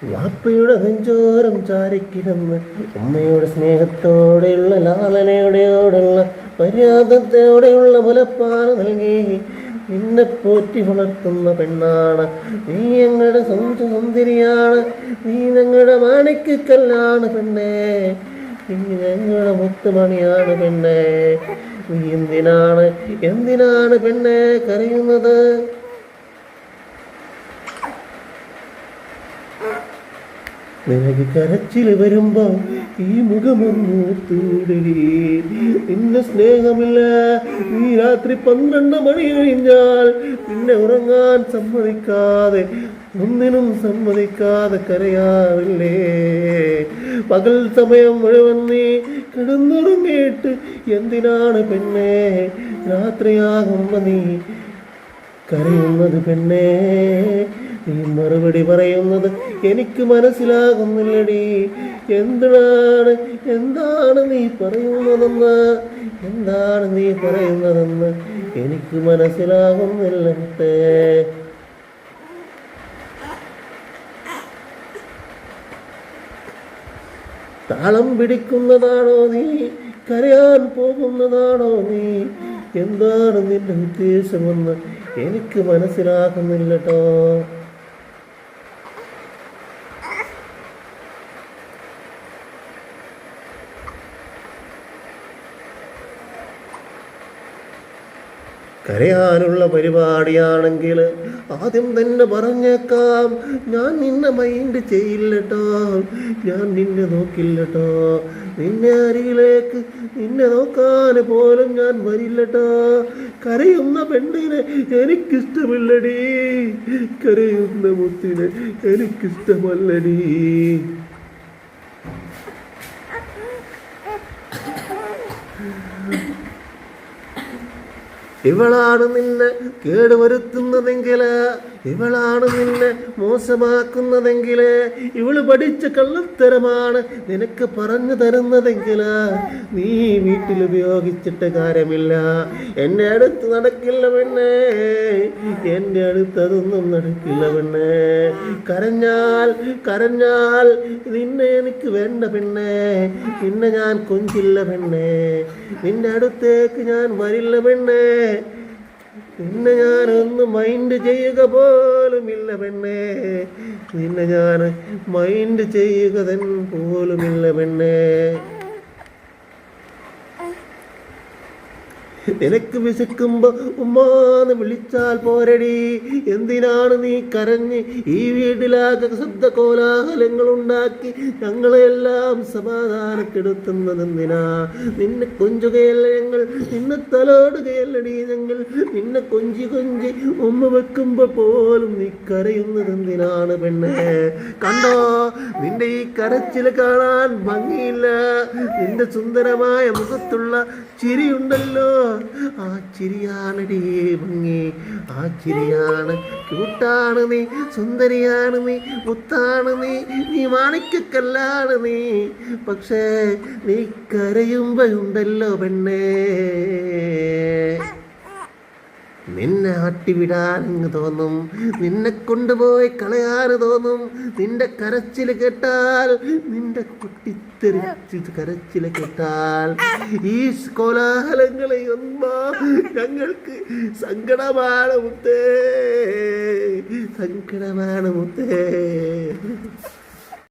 വാപ്പയുടെ നെഞ്ചോരം ചാരിക്കിടന്ന് ഉമ്മയുടെ സ്നേഹത്തോടെയുള്ള ലാളനയോടെയുള്ള മര്യാദത്തോടെയുള്ള മുലപ്പാൽ നൽകി നിന്നെ പോറ്റി വളർത്തുന്ന പെണ്ണാണ് നീ. ഞങ്ങളുടെ സ്വന്തം സുന്ദരിയാണ് നീ. ഞങ്ങളുടെ മാണിക്കല്ലാണ് പെണ്ണേ. നീ ഞങ്ങളുടെ മുത്തുമണിയാണ് പെണ്ണേ. നീ എന്തിനാണ് പെണ്ണേ കരയുന്നത്? നിനക്ക് കരച്ചിൽ വരുമ്പോ ഈ മുഖമൊന്നു തൂടടി. നിന്റെ സ്നേഹമില്ല. നീ രാത്രി 12 മണി കഴിഞ്ഞാൽ പിന്നെ ഉറങ്ങാൻ സമ്മതിക്കാതെ, ഒന്നിനും സമ്മതിക്കാതെ കരയാറില്ലേ? പകൽ സമയം മുഴുവൻ നീ കിടന്നുറങ്ങിയിട്ട് എന്തിനാണ് പെണ്ണേ രാത്രിയാകുമ്പോ നീ കരയുന്നത് പെണ്ണേ? നീ മറുപടി പറയുന്നത് എനിക്ക് മനസ്സിലാകുന്നില്ലടി. എന്താണ് നീ പറയുന്നതെന്ന് എനിക്ക് മനസ്സിലാകുന്നില്ല. താളം പിടിക്കുന്നതാണോ നീ? കരയാൻ പോകുന്നതാണോ നീ? എന്താണ് നിന്റെ ഉദ്ദേശമെന്ന് എനിക്ക് മനസ്സിലാകുന്നില്ല കേട്ടോ. കരയാനുള്ള പരിപാടിയാണെങ്കിൽ ആദ്യം തന്നെ പറഞ്ഞേക്കാം, ഞാൻ നിന്നെ മൈൻഡ് ചെയ്യില്ലട്ടോ, ഞാൻ നിന്നെ നോക്കില്ലട്ടോ, നിന്നെ അരികിലേക്ക് നിന്നെ നോക്കാൻ പോലും ഞാൻ വരില്ലട്ടോ. കരയുന്ന പെണ്ണിനെ എനിക്കിഷ്ടമില്ലടി. കരയുന്ന മുത്തിനെ എനിക്കിഷ്ടമല്ലടി. ഇവളാണ് നിന്നെ കേടുവരുത്തുന്നതെങ്കിൽ, ഇവളാണ് നിന്നെ മോശമാക്കുന്നതെങ്കിൽ, ഇവള് പഠിച്ച കള്ളത്തരമാണ് നിനക്ക് പറഞ്ഞു തരുന്നതെങ്കിൽ നീ വീട്ടിൽ ഉപയോഗിച്ചിട്ട് കാര്യമില്ല. എൻ്റെ അടുത്ത് നടക്കില്ല പെണ്ണേ. എൻ്റെ അടുത്ത് അതൊന്നും നടക്കില്ല പെണ്ണേ. കരഞ്ഞാൽ നിന്നെ എനിക്ക് വേണ്ട പെണ്ണേ. നിന്നെ ഞാൻ കൊഞ്ചില്ല പെണ്ണേ. നിന്റെ അടുത്തേക്ക് ഞാൻ വരില്ല പെണ്ണേ. നിന്നെ ഞാനൊന്ന് മൈൻഡ് ചെയ്യുക പോലുമില്ല പെണ്ണേ. നിന്നെ ഞാൻ മൈൻഡ് ചെയ്യുക പോലുമില്ല പെണ്ണേ. നിനക്ക് വിശക്കുമ്പോ ഉമ്മാന്ന് വിളിച്ചാൽ പോരടി. എന്തിനാണ് നീ കരഞ്ഞ് ഈ വീട്ടിലാകെ ശബ്ദ കോലാഹലങ്ങൾ ഉണ്ടാക്കി ഞങ്ങളെല്ലാം സമാധാനക്കെടുത്തുന്നത് എന്തിനാ? നിന്നെ കൊഞ്ചുകയല്ല ഞങ്ങൾ, നിന്നെ തലോടുകയല്ലടി ഞങ്ങൾ. നിന്നെ കൊഞ്ചി ഉമ്മ വെക്കുമ്പോ പോലും നീ കരയുന്നത് എന്തിനാണ് പെണ്ണേ? കണ്ടോ, നിന്റെ ഈ കരച്ചിൽ കാണാൻ ഭംഗിയില്ല. നിന്റെ സുന്ദരമായ മുഖത്തുള്ള ചിരിയുണ്ടല്ലോ, ആ ചിരിയാണടി ഭംഗി. ആ ചിരിയാണ്. ക്യൂട്ടാണ് നീ, സുന്ദരിയാണ് നീ, മുത്താണ് നീ, നീ മാണിക്കല്ലാണ് നീ. പക്ഷേ നീ കരയുമ്പോഴുണ്ടല്ലോ പെണ്ണേ, നിന്നെ ആട്ടിവിടാനങ്ങ് തോന്നും, നിന്നെ കൊണ്ടുപോയി കളയാൻ തോന്നും. നിന്റെ കരച്ചിൽ കേട്ടാൽ, നിന്റെ പൊട്ടിത്തെറിച്ച് കരച്ചിൽ കേട്ടാൽ ഈ കോലാഹലങ്ങളെ ഞങ്ങൾക്ക് സങ്കടമാണ് മുത്തേ, സങ്കടമാണ് മുത്തേ.